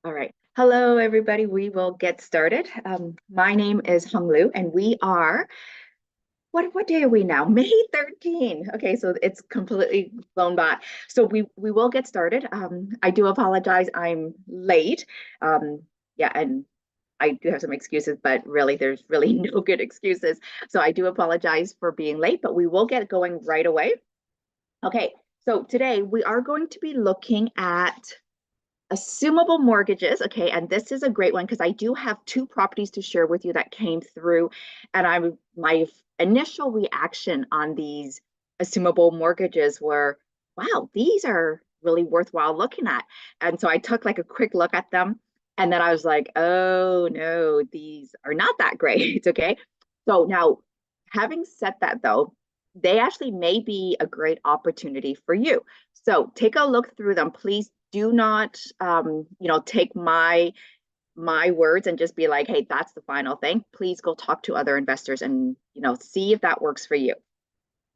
All right. Hello, everybody. We will get started. My name is Hung Lu, and we are, what day are we now? May 13. Okay, so it's completely blown by. So we will get started. I do apologize. I'm late. Yeah, and I do have some excuses, but really there's really no good excuses. So I do apologize for being late, but we will get going right away. Okay, so today we are going to be looking at assumable mortgages. Okay, and this is a great one because I do have two properties to share with you that came through, and my initial reaction on these assumable mortgages were, wow, these are really worthwhile looking at. And so I took like a quick look at them, and then I was like, oh no, these are not that great. Okay, so now having said that though, they actually may be a great opportunity for you. So take a look through them. Please do not, take my words and just be like, hey, that's the final thing. Please go talk to other investors and see if that works for you.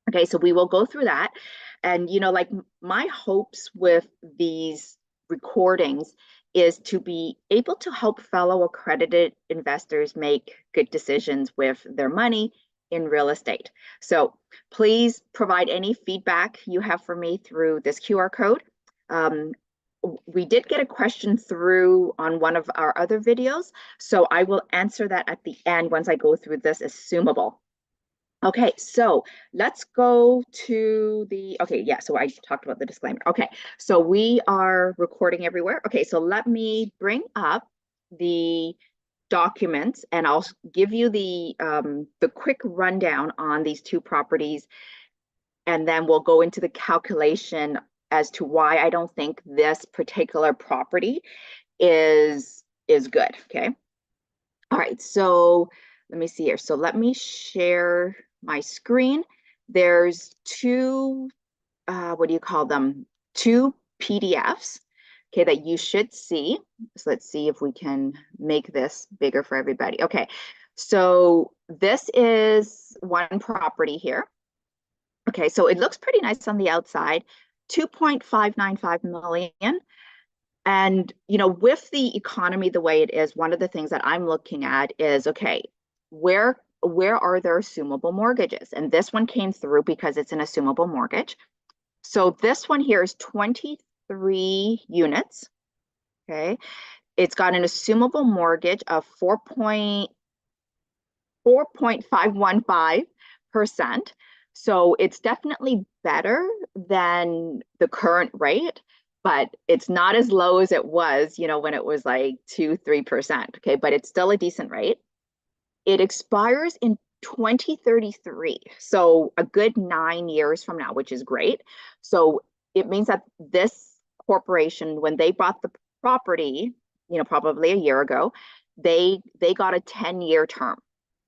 Okay, so we will go through that. And like my hopes with these recordings is to be able to help fellow accredited investors make good decisions with their money in real estate. So please provide any feedback you have for me through this QR code. Um, we did get a question through on one of our other videos, so I will answer that at the end once I go through this assumable. Okay, so let's go to okay, yeah, so I talked about the disclaimer. Okay, so we are recording everywhere. Okay, so let me bring up the documents and I'll give you the quick rundown on these two properties, and then we'll go into the calculation as to why I don't think this particular property is good, okay? All right, so let me see here. So let me share my screen. There's two, what do you call them? Two PDFs, okay, that you should see. So let's see if we can make this bigger for everybody. Okay, so this is one property here. Okay, so it looks pretty nice on the outside, 2.595 million. And, with the economy the way it is, one of the things that I'm looking at is, okay, where are there assumable mortgages? And this one came through because it's an assumable mortgage. So this one here is 23 units. Okay. It's got an assumable mortgage of 4.515%. So it's definitely better than the current rate, but it's not as low as it was, when it was like 2-3%. Okay, but it's still a decent rate. It expires in 2033, so a good 9 years from now, which is great. So it means that this corporation, when they bought the property, probably a year ago, they got a 10-year term.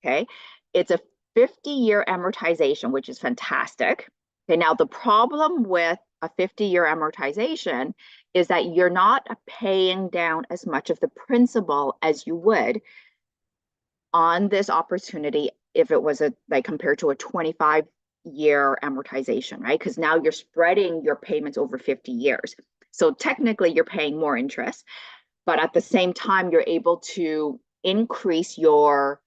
Okay. It's a 50-year amortization, which is fantastic. Okay. Now, the problem with a 50-year amortization is that you're not paying down as much of the principal as you would on this opportunity if it was like compared to a 25-year amortization, right? Because now you're spreading your payments over 50 years. So technically, you're paying more interest, but at the same time, you're able to increase your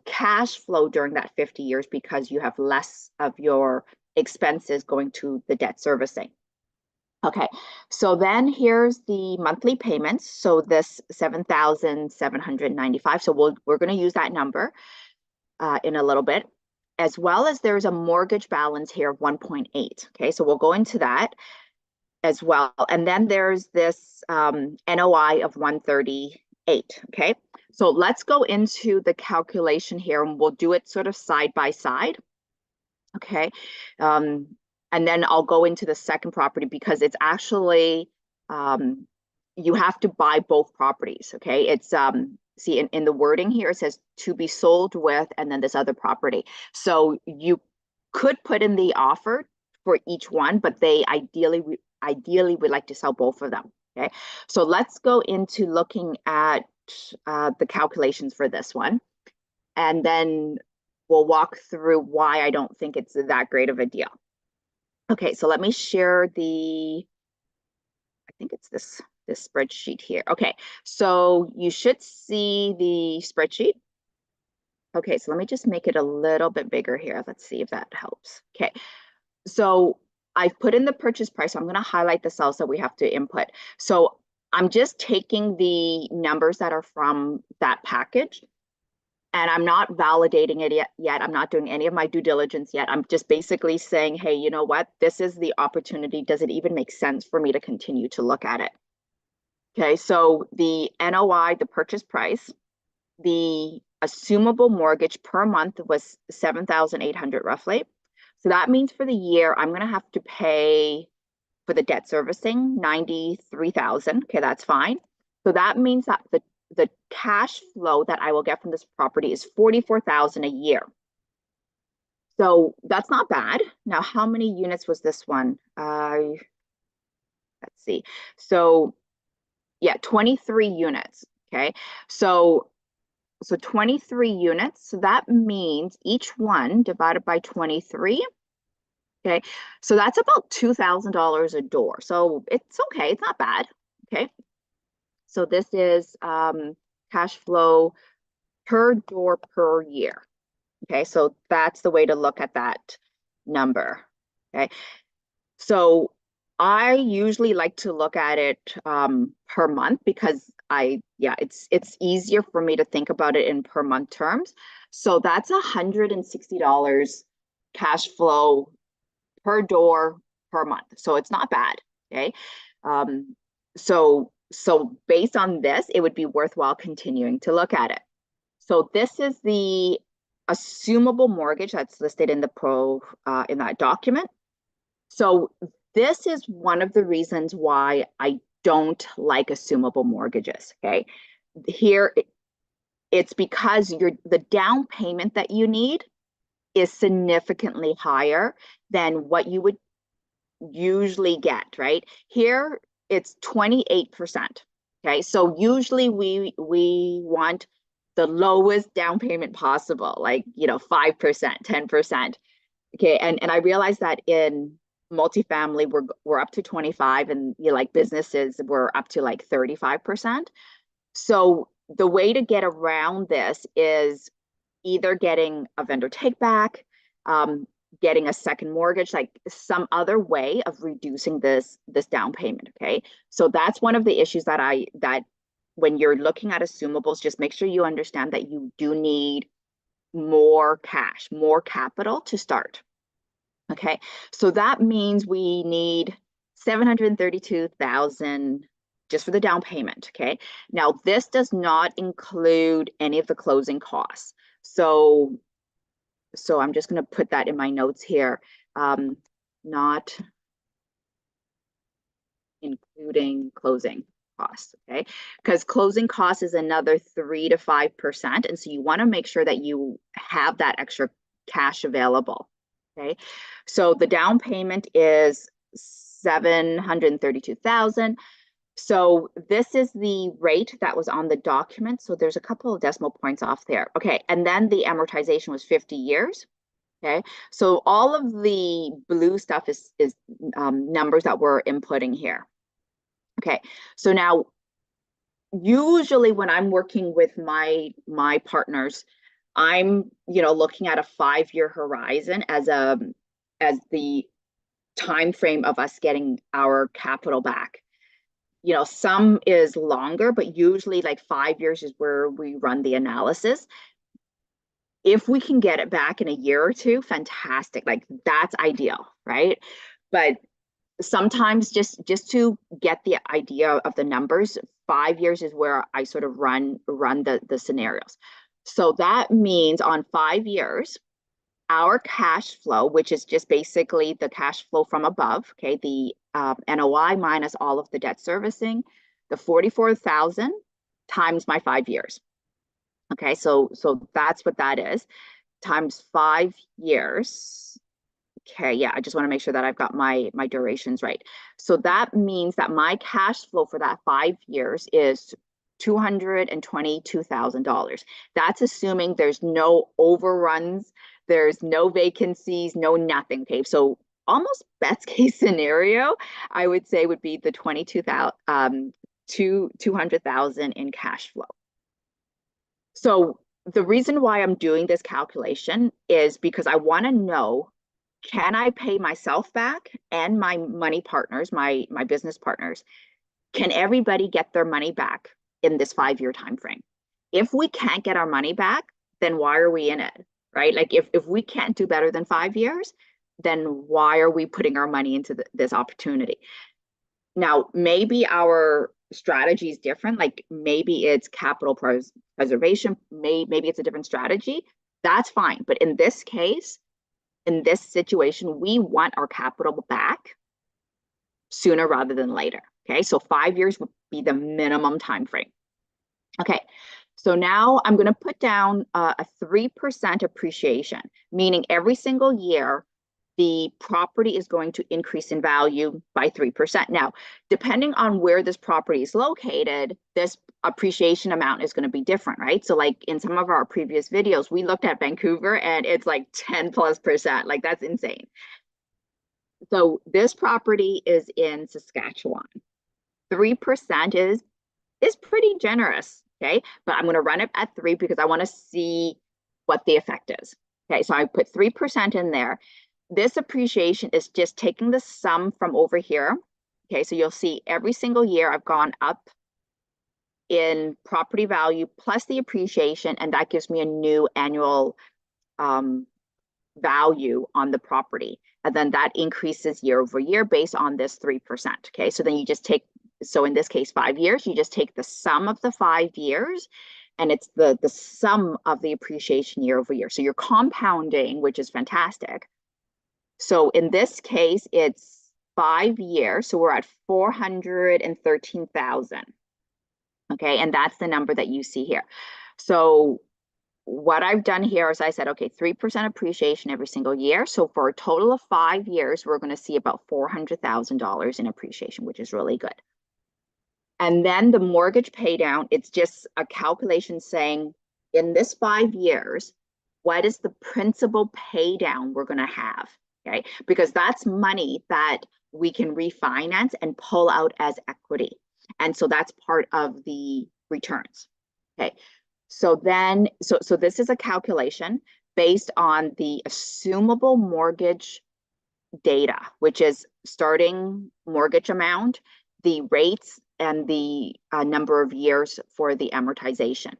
cash flow during that 50 years because you have less of your expenses going to the debt servicing. Okay, so then here's the monthly payments. So this 7,795. So we're going to use that number in a little bit, as well as there's a mortgage balance here of 1.8. Okay, so we'll go into that as well. And then there's this NOI of 138. Okay, so let's go into the calculation here and we'll do it sort of side by side. Okay, and then I'll go into the second property because it's actually you have to buy both properties. Okay, it's see in the wording here it says to be sold with, and then this other property. So you could put in the offer for each one, but they ideally would like to sell both of them. Okay, so let's go into looking at the calculations for this one, and then we'll walk through why I don't think it's that great of a deal. Okay, so let me share I think it's this this spreadsheet here. Okay, so you should see the spreadsheet. Okay, so let me just make it a little bit bigger here. Let's see if that helps. Okay, so I've put in the purchase price. So I'm going to highlight the cells that we have to input. So I'm just taking the numbers that are from that package, and I'm not validating it yet. I'm not doing any of my due diligence yet. I'm just basically saying, hey, you know what? This is the opportunity. Does it even make sense for me to continue to look at it? Okay, so the NOI, the purchase price, the assumable mortgage per month was 7,800 roughly. So that means for the year, I'm going to have to pay for the debt servicing 93,000. Okay, that's fine. So that means that the cash flow that I will get from this property is 44,000 a year. So that's not bad. Now, how many units was this one? Let's see. So yeah, 23 units. Okay. So 23 units. So that means each one divided by 23. Okay. So that's about $2,000 a door. So it's okay. It's not bad. Okay. So this is cash flow per door per year. Okay. So that's the way to look at that number. Okay. So I usually like to look at it per month because it's easier for me to think about it in per month terms. So that's $160 cash flow per door per month. So it's not bad. Okay. Um, so based on this, it would be worthwhile continuing to look at it. So this is the assumable mortgage that's listed in the in that document. So this is one of the reasons why I don't like assumable mortgages. Okay. Here it's because the down payment that you need is significantly higher than what you would usually get, right? Here it's 28%. Okay. So usually we want the lowest down payment possible, like 5%, 10%. Okay, and I realized that in multifamily we're up to 25, and like businesses we're up to like 35%. So the way to get around this is either getting a vendor take back, getting a second mortgage, like some other way of reducing this down payment. Okay, so that's one of the issues that when you're looking at assumables, just make sure you understand that you do need more cash, more capital to start. Okay, so that means we need 732,000 just for the down payment. Okay, now this does not include any of the closing costs. So I'm just going to put that in my notes here. Not including closing costs, okay? Because closing costs is another 3 to 5%. And so you want to make sure that you have that extra cash available, okay? So the down payment is 732,000. So this is the rate that was on the document. So there's a couple of decimal points off there. Okay, and then the amortization was 50 years. Okay, so all of the blue stuff is numbers that we're inputting here. Okay, so now usually when I'm working with my partners, I'm looking at a 5-year horizon as the time frame of us getting our capital back. Some is longer, but usually like 5 years is where we run the analysis. If we can get it back in a year or two, fantastic. Like that's ideal, right? But sometimes just to get the idea of the numbers, 5 years is where I sort of run the scenarios. So that means on 5 years, our cash flow, which is just basically the cash flow from above, okay, the NOI minus all of the debt servicing, the 44,000 times my 5 years. Okay, so that's what that is, times 5 years. Okay, yeah, I just want to make sure that I've got my durations right. So that means that my cash flow for that 5 years is $222,000. That's assuming there's no overruns, there's no vacancies, no nothing. Okay, so almost best case scenario, I would say would be the 200,000 in cash flow. So the reason why I'm doing this calculation is because I want to know, can I pay myself back and my money partners, my business partners? Can everybody get their money back in this 5-year time frame? If we can't get our money back, then why are we in it, right? Like if we can't do better than 5 years, then why are we putting our money into this opportunity? Now, maybe our strategy is different. Like maybe it's capital preservation, maybe it's a different strategy. That's fine. But in this case, in this situation, we want our capital back sooner rather than later. Okay, so 5 years would be the minimum time frame. Okay, so now I'm going to put down a 3% appreciation, meaning every single year the property is going to increase in value by 3%. Now, depending on where this property is located, this appreciation amount is going to be different, right? So like in some of our previous videos, we looked at Vancouver and it's like 10+%. Like that's insane. So this property is in Saskatchewan. 3% is pretty generous, okay? But I'm going to run it at 3 because I want to see what the effect is. Okay, so I put 3% in there. This appreciation is just taking the sum from over here. Okay, so you'll see every single year I've gone up in property value plus the appreciation, and that gives me a new annual value on the property. And then that increases year over year based on this 3%. Okay, so then you just take, so in this case, 5 years, you just take the sum of the 5 years, and it's the sum of the appreciation year over year. So you're compounding, which is fantastic. So in this case, it's 5 years. So we're at 413,000. Okay, and that's the number that you see here. So what I've done here is I said, okay, 3% appreciation every single year. So for a total of 5 years, we're going to see about $400,000 in appreciation, which is really good. And then the mortgage pay down, it's just a calculation saying in this 5 years, what is the principal pay down we're going to have? Okay, because that's money that we can refinance and pull out as equity. And so that's part of the returns. Okay, so then, so this is a calculation based on the assumable mortgage data, which is starting mortgage amount, the rates, and the number of years for the amortization.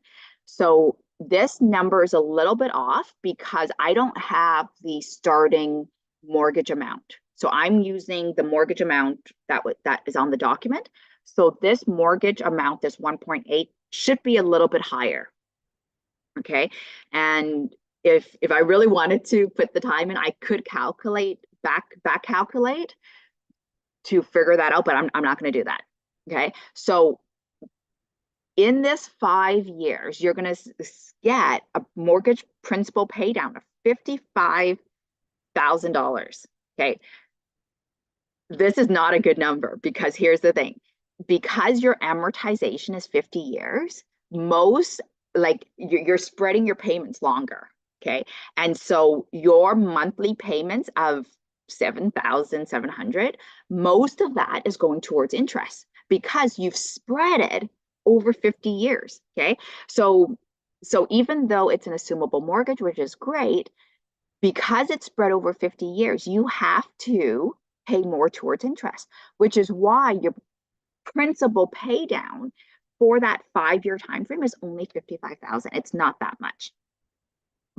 So this number is a little bit off because I don't have the starting mortgage amount. So I'm using the mortgage amount that is on the document. So this mortgage amount, this 1.8, should be a little bit higher. Okay, and if I really wanted to put the time in, I could calculate back calculate to figure that out, but I'm not going to do that. Okay, so in this 5 years, you're going to get a mortgage principal pay down of $55,000. Okay, this is not a good number because here's the thing. Because your amortization is 50 years, most, like you're spreading your payments longer. Okay, and so your monthly payments of $7,700, most of that is going towards interest because you've spread it over 50 years. Okay, so even though it's an assumable mortgage, which is great, because it's spread over 50 years, you have to pay more towards interest, which is why your principal pay down for that 5-year time frame is only $55,000. It's not that much.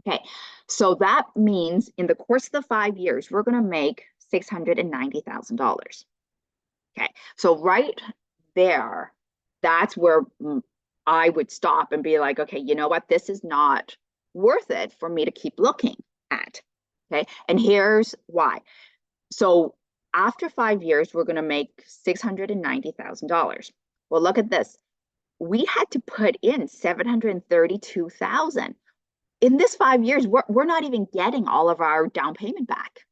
Okay, so that means in the course of the 5 years, we're going to make $690,000. Okay, so right there, that's where I would stop and be like, okay, you know what? This is not worth it for me to keep looking at. Okay, and here's why. So after 5 years, we're going to make $690,000. Well, look at this. We had to put in $732,000. In this 5 years, we're not even getting all of our down payment back,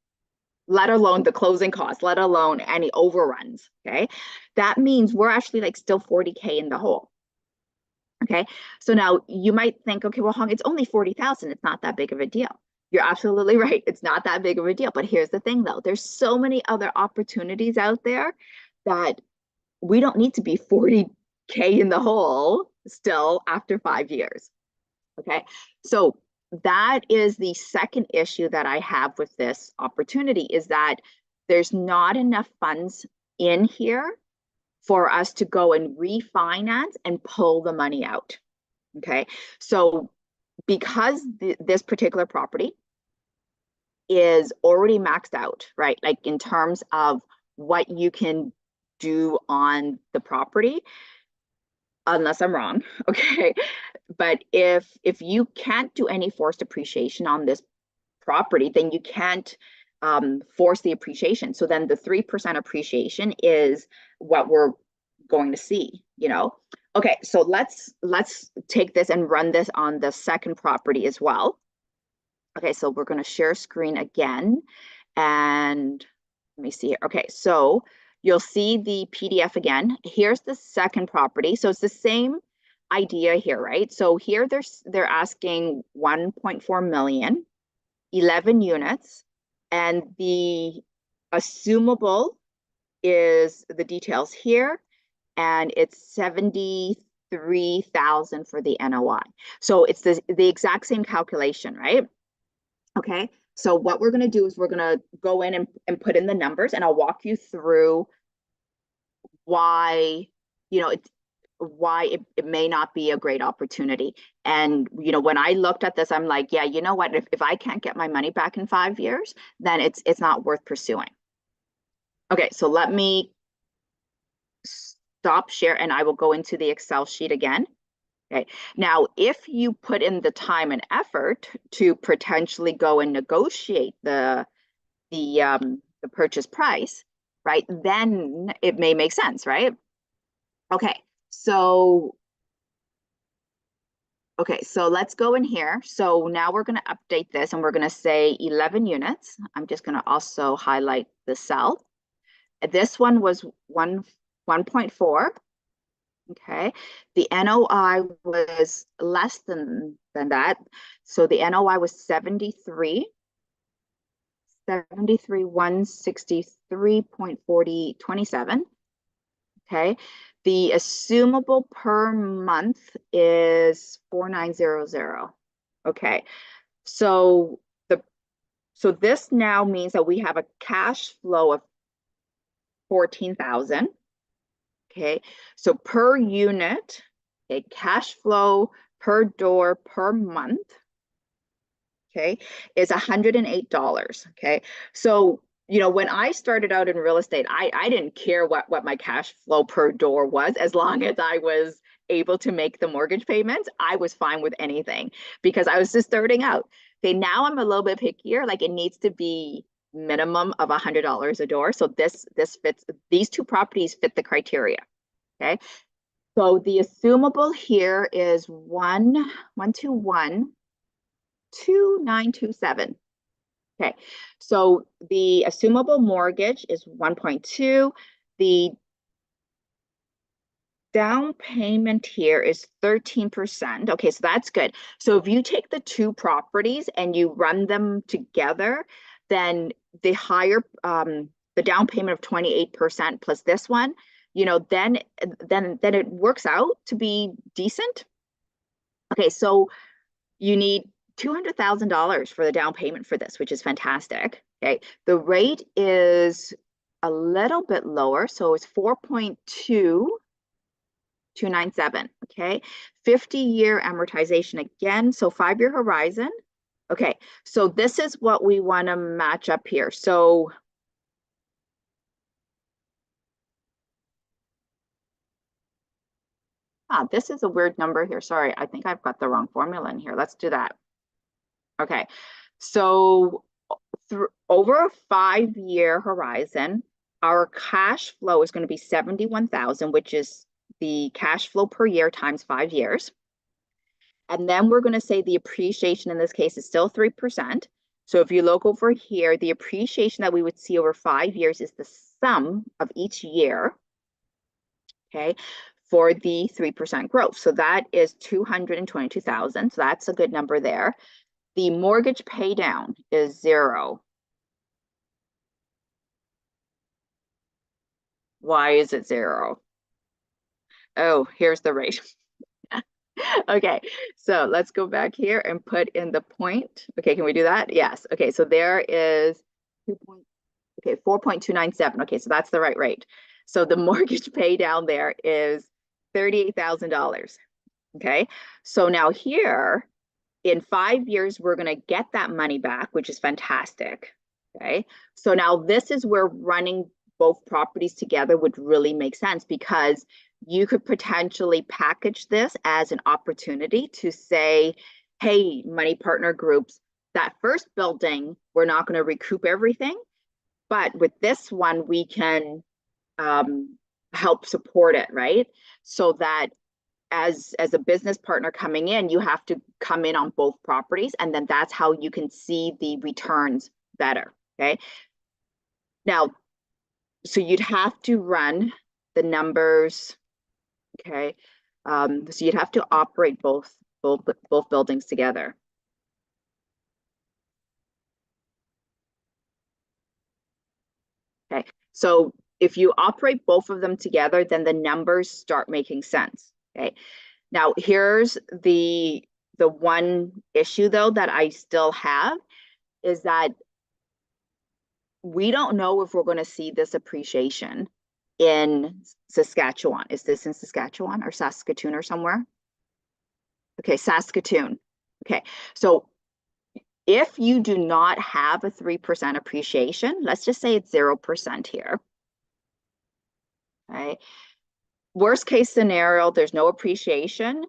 let alone the closing costs, let alone any overruns. Okay, that means we're actually like still 40K in the hole. Okay, so now you might think, okay, well, Huong, it's only 40,000. It's not that big of a deal. You're absolutely right. It's not that big of a deal. But here's the thing, though. There's so many other opportunities out there that we don't need to be 40 K in the hole still after 5 years. Okay, so that is the second issue that I have with this opportunity, is that there's not enough funds in here for us to go and refinance and pull the money out. Okay, so because this particular property is already maxed out, right? Like in terms of what you can do on the property, unless I'm wrong, okay? But if you can't do any forced appreciation on this property, then you can't force the appreciation. So then the 3% appreciation is what we're going to see, you know? Okay, so let's take this and run this on the second property as well. Okay, so we're going to share screen again. And let me see here. Okay, so you'll see the PDF again. Here's the second property. So it's the same idea here, right? So here they're asking 1.4 million, 11 units, and the assumable is the details here, and it's 73,000 for the NOI. So it's the exact same calculation, right? Okay, so what we're going to do is we're going to go in and put in the numbers, and I'll walk you through why, you know, it may not be a great opportunity. And, you know, when I looked at this, I'm like, yeah, you know what, if I can't get my money back in 5 years, then it's not worth pursuing. Okay, so let me stop share and I will go into the Excel sheet again. Okay. Now, if you put in the time and effort to potentially go and negotiate the purchase price, right, then it may make sense, right? Okay. So let's go in here. So now we're going to update this and we're going to say 11 units. I'm just going to also highlight the cell. This one was 1.4. Okay, the NOI was less than that. So the NOI was 73, 163.4027. Okay, the assumable per month is 4900. Okay, so this now means that we have a cash flow of 14,000. Okay, so per unit, okay, cash flow per door per month, okay, is $108. Okay, so you know, when I started out in real estate, I didn't care what my cash flow per door was, as long as I was able to make the mortgage payments. I was fine with anything because I was just starting out. Okay, now I'm a little bit pickier. Like, it needs to be minimum of $100 a door. So this fits, these two properties fit the criteria. Okay, so the assumable here is 1212927. Okay, so the assumable mortgage is 1.2. The down payment here is 13%. Okay, so that's good. So if you take the two properties and you run them together, then the higher the down payment of 28% plus this one, you know, then it works out to be decent. Okay, so you need $200,000 for the down payment for this, which is fantastic. Okay, the rate is a little bit lower, so it's 4.2297. Okay, 50-year amortization again, so 5-year horizon. Okay, so this is what we want to match up here. So this is a weird number here. Sorry, I think I've got the wrong formula in here. Let's do that. Okay, so over a 5-year horizon, our cash flow is going to be 71,000, which is the cash flow per year times 5 years. And then we're going to say the appreciation in this case is still 3%. So if you look over here, the appreciation that we would see over 5 years is the sum of each year, okay, for the 3% growth. So that is 222,000. So that's a good number there. The mortgage pay down is 0. Why is it 0? Oh, here's the rate. Okay, so let's go back here and put in the point. Okay, can we do that? Yes. Okay, so there is 2 point, okay, 4.297. Okay, so that's the right rate. So the mortgage pay down there is $38,000. Okay, so now here in 5 years, we're going to get that money back, which is fantastic. Okay, so now this is where running both properties together would really make sense, because you could potentially package this as an opportunity to say, hey, money partner groups, that first building, we're not going to recoup everything, but with this one, we can help support it, right? So that as a business partner coming in, you have to come in on both properties, and then that's how you can see the returns better. Okay. Now, so you'd have to run the numbers. Okay. So you'd have to operate both buildings together. Okay. So if you operate both of them together, then the numbers start making sense. Okay. Now here's the one issue though that I still have is that we don't know if we're going to see this appreciation in Saskatchewan. Is this in Saskatchewan or Saskatoon or somewhere? Okay, Saskatoon. Okay, so if you do not have a 3% appreciation, let's just say it's 0% here. Okay. Worst case scenario, there's no appreciation.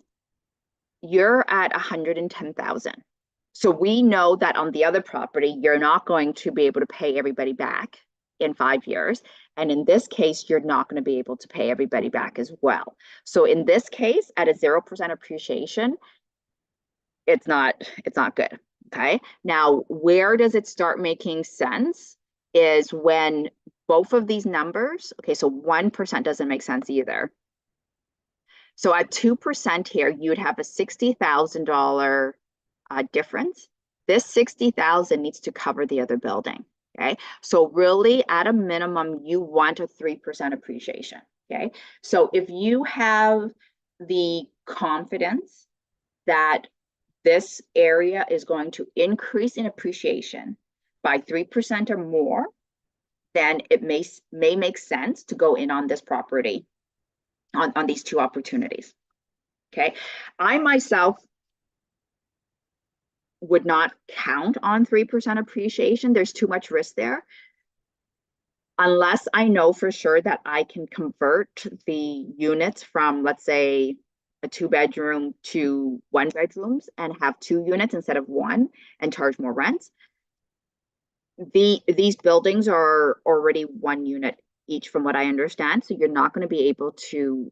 You're at 110,000. So we know that on the other property, you're not going to be able to pay everybody back in 5 years. And in this case, you're not going to be able to pay everybody back as well. So in this case, at a 0% appreciation, it's not good. Okay. Now, where does it start making sense is when both of these numbers, okay, so 1% doesn't make sense either. So at 2% here, you would have a $60,000 difference. This 60,000 needs to cover the other building. Okay. So really at a minimum, you want a 3% appreciation. Okay. So if you have the confidence that this area is going to increase in appreciation by 3% or more, then it may make sense to go in on this property on these two opportunities. Okay. I myself would not count on 3% appreciation. There's too much risk there. Unless I know for sure that I can convert the units from, let's say, a 2-bedroom to 1-bedrooms and have 2 units instead of 1 and charge more rent. These buildings are already 1 unit each from what I understand. So you're not going to be able to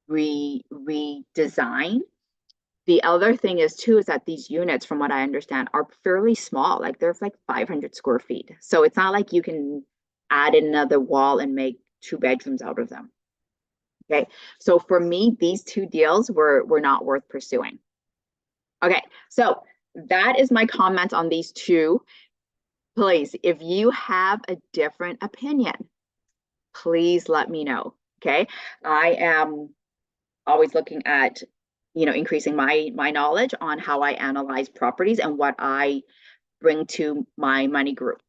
redesign. The other thing is too, is that these units, from what I understand, are fairly small. Like they're like 500 square feet. So it's not like you can add another wall and make 2 bedrooms out of them. Okay. So for me, these 2 deals were not worth pursuing. Okay. So that is my comment on these 2. Please, if you have a different opinion, please let me know. Okay. I am always looking at increasing my knowledge on how I analyze properties and what I bring to my money group.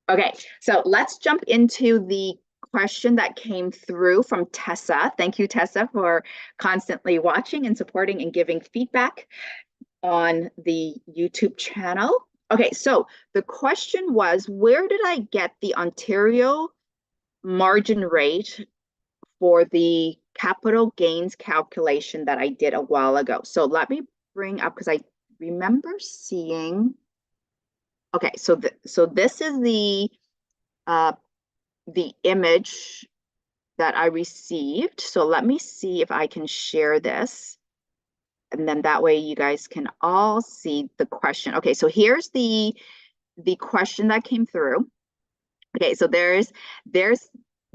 Okay, so let's jump into the question that came through from Tessa. Thank you, Tessa, for constantly watching and supporting and giving feedback on the YouTube channel. Okay, so the question was, where did I get the Ontario margin rate for the capital gains calculation that I did a while ago? So let me bring up, because I remember seeing, okay, so this is the image that I received. So let me see if I can share this. And then that way you guys can all see the question. Okay, so here's the question that came through. Okay, so there's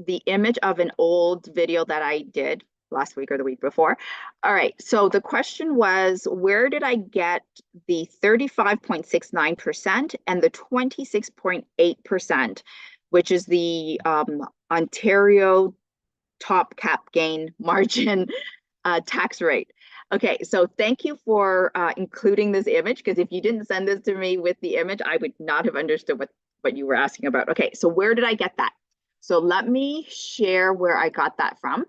the image of an old video that I did last week or the week before. All right, so the question was, where did I get the 35.69% and the 26.8%, which is the Ontario top cap gain margin tax rate. Okay, so thank you for including this image, because if you didn't send this to me with the image, I would not have understood what you were asking about. Okay, so where did I get that? So let me share where I got that from.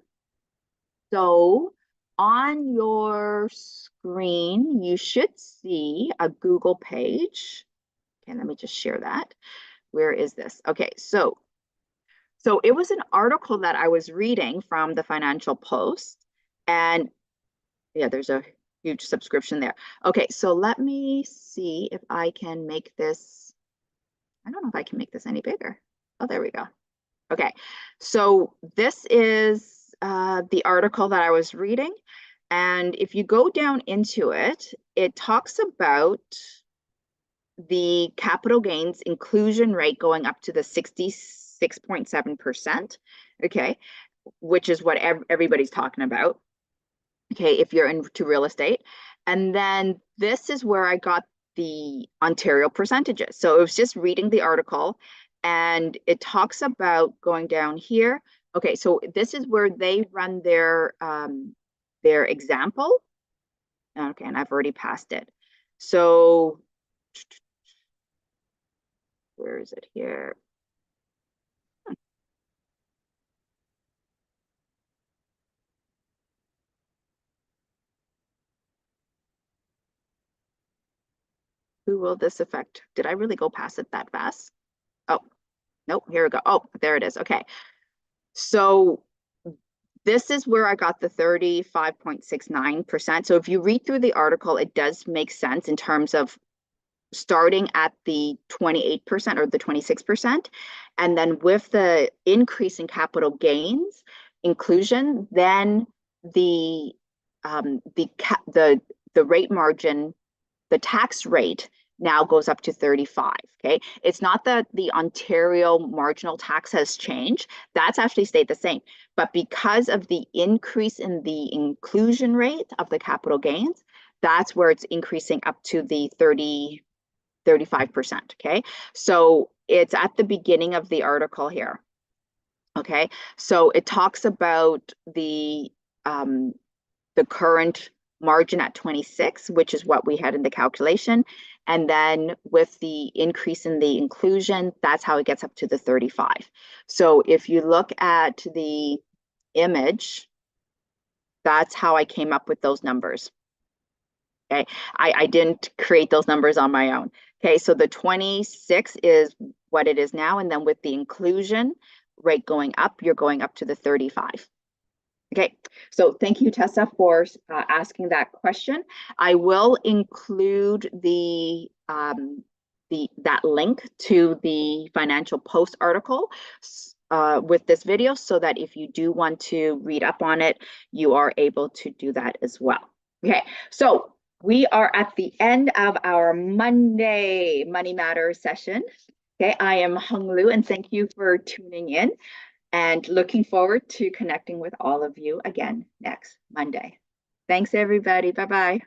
So on your screen, you should see a Google page. Okay, let me just share that. Where is this? Okay, so it was an article that I was reading from the Financial Post, and yeah, there's a huge subscription there. Okay, so let me see if I can make this. I don't know if I can make this any bigger. Oh, there we go. Okay, so this is the article that I was reading. And if you go down into it, it talks about the capital gains inclusion rate going up to the 66.7%, okay, which is what everybody's talking about, okay, if you're into real estate. And then this is where I got the Ontario percentages. So it was just reading the article, and it talks about going down here. Okay, so this is where they run their example. Okay, and I've already passed it. So where is it here? Who will this affect? Did I really go past it that fast? Oh, nope, here we go. Oh, there it is. Okay. So this is where I got the 35.69%. So if you read through the article, it does make sense in terms of starting at the 28% or the 26%. And then with the increase in capital gains inclusion, then the rate margin, the tax rate now goes up to 35. Okay, it's not that the Ontario marginal tax has changed, that's actually stayed the same, but because of the increase in the inclusion rate of the capital gains, that's where it's increasing up to the 35%. Okay, so it's at the beginning of the article here. Okay, so it talks about the current margin at 26, which is what we had in the calculation. And then with the increase in the inclusion, that's how it gets up to the 35. So if you look at the image, that's how I came up with those numbers. Okay, I didn't create those numbers on my own. Okay, so the 26 is what it is now. And then with the inclusion rate going up, you're going up to the 35. Okay, so thank you, Tessa, for asking that question. I will include that link to the Financial Post article with this video, so that if you do want to read up on it, you are able to do that as well. Okay, so we are at the end of our Monday Money Matters session. Okay, I am Hung Lu, and thank you for tuning in, and looking forward to connecting with all of you again next Monday. Thanks, everybody. Bye-bye.